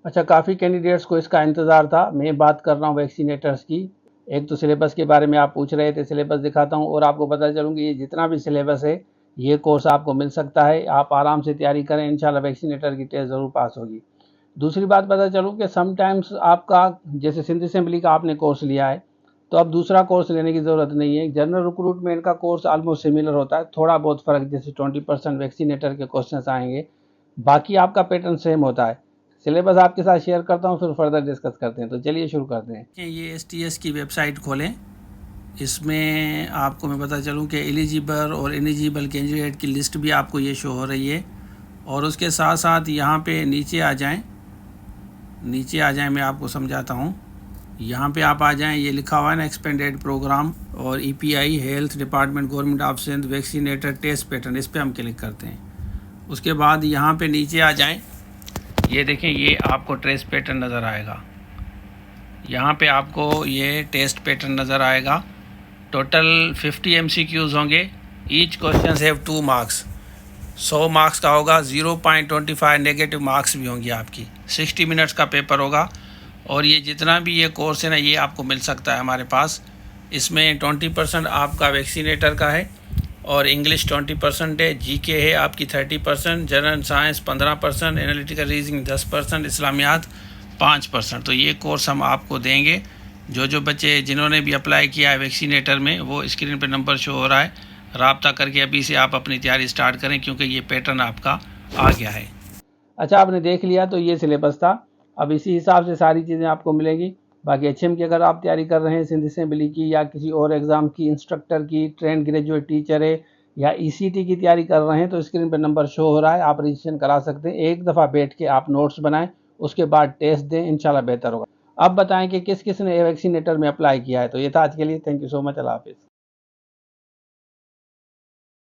अच्छा, काफ़ी कैंडिडेट्स को इसका इंतज़ार था। मैं बात कर रहा हूँ वैक्सीनेटर्स की। एक तो सिलेबस के बारे में आप पूछ रहे थे, सिलेबस दिखाता हूँ और आपको पता चलूँ कि ये जितना भी सिलेबस है, ये कोर्स आपको मिल सकता है। आप आराम से तैयारी करें, इंशाल्लाह वैक्सीनेटर की टेस्ट ज़रूर पास होगी। दूसरी बात पता चलूँ कि समटाइम्स आपका जैसे सिंध असेंबली का आपने कोर्स लिया है, तो अब दूसरा कोर्स लेने की ज़रूरत नहीं है। जनरल रिक्रूटमेंट का कोर्स ऑलमोस्ट सिमिलर होता है, थोड़ा बहुत फ़र्क जैसे 20% वैक्सीनेटर के क्वेश्चंस आएंगे, बाकी आपका पैटर्न सेम होता है। सिलेबस आपके साथ शेयर करता हूँ, फिर फर्दर डिस्कस करते हैं। तो चलिए शुरू करते हैं। ये STS की वेबसाइट खोलें। इसमें आपको मैं बता चलूँ कि एलिजिबल और इनिजिबल कैंडिडेट की लिस्ट भी आपको ये शो हो रही है। और उसके साथ साथ यहाँ पे नीचे आ जाएं, मैं आपको समझाता हूँ। यहाँ पे आप आ जाएं, ये लिखा हुआ है ना एक्सपेंडेड प्रोग्राम और EPI health department government of Sindh vaccinator test pattern, इस पर हम क्लिक करते हैं। उसके बाद यहाँ पे नीचे आ जाएं, ये देखें, ये आपको टेस्ट पैटर्न नज़र आएगा। यहाँ पे आपको ये टेस्ट पैटर्न नज़र आएगा। टोटल 50 MCQs होंगे। Each question have 2 marks. 100 marks का होगा, 0.25 नेगेटिव मार्क्स भी होंगी आपकी। 60 मिनट्स का पेपर होगा। और ये जितना भी ये कोर्स है ना, ये आपको मिल सकता है हमारे पास। इसमें 20% आपका वैक्सीनेटर का है और इंग्लिश 20% है, GK है आपकी 30%, जनरल साइंस 15%, एनालिटिकल रीजनिंग 10%, इस्लामियात 5%। तो ये कोर्स हम आपको देंगे। जो बच्चे जिन्होंने भी अप्लाई किया है वैक्सीनेटर में, वो स्क्रीन पर नंबर शो हो रहा है, राब्ता करके अभी से आप अपनी तैयारी स्टार्ट करें, क्योंकि ये पैटर्न आपका आ गया है। अच्छा, आपने देख लिया, तो ये सिलेबस था। अब इसी हिसाब से सारी चीज़ें आपको मिलेंगी। बाकी HM की अगर आप तैयारी कर रहे हैं, सिंध असेंबली की या किसी और एग्ज़ाम की, इंस्ट्रक्टर की, ट्रेंड ग्रेजुएट टीचर है या ECT की तैयारी कर रहे हैं, तो स्क्रीन पर नंबर शो हो रहा है, आप रजिस्ट्रेशन करा सकते हैं। एक दफ़ा बैठ के आप नोट्स बनाएं, उसके बाद टेस्ट दें, इंशाल्लाह बेहतर होगा। अब बताएं कि किस किस ने वैक्सीनेटर में अप्लाई किया है। तो ये था आज के लिए। Thank you so much. अल्लाह हाफिज़।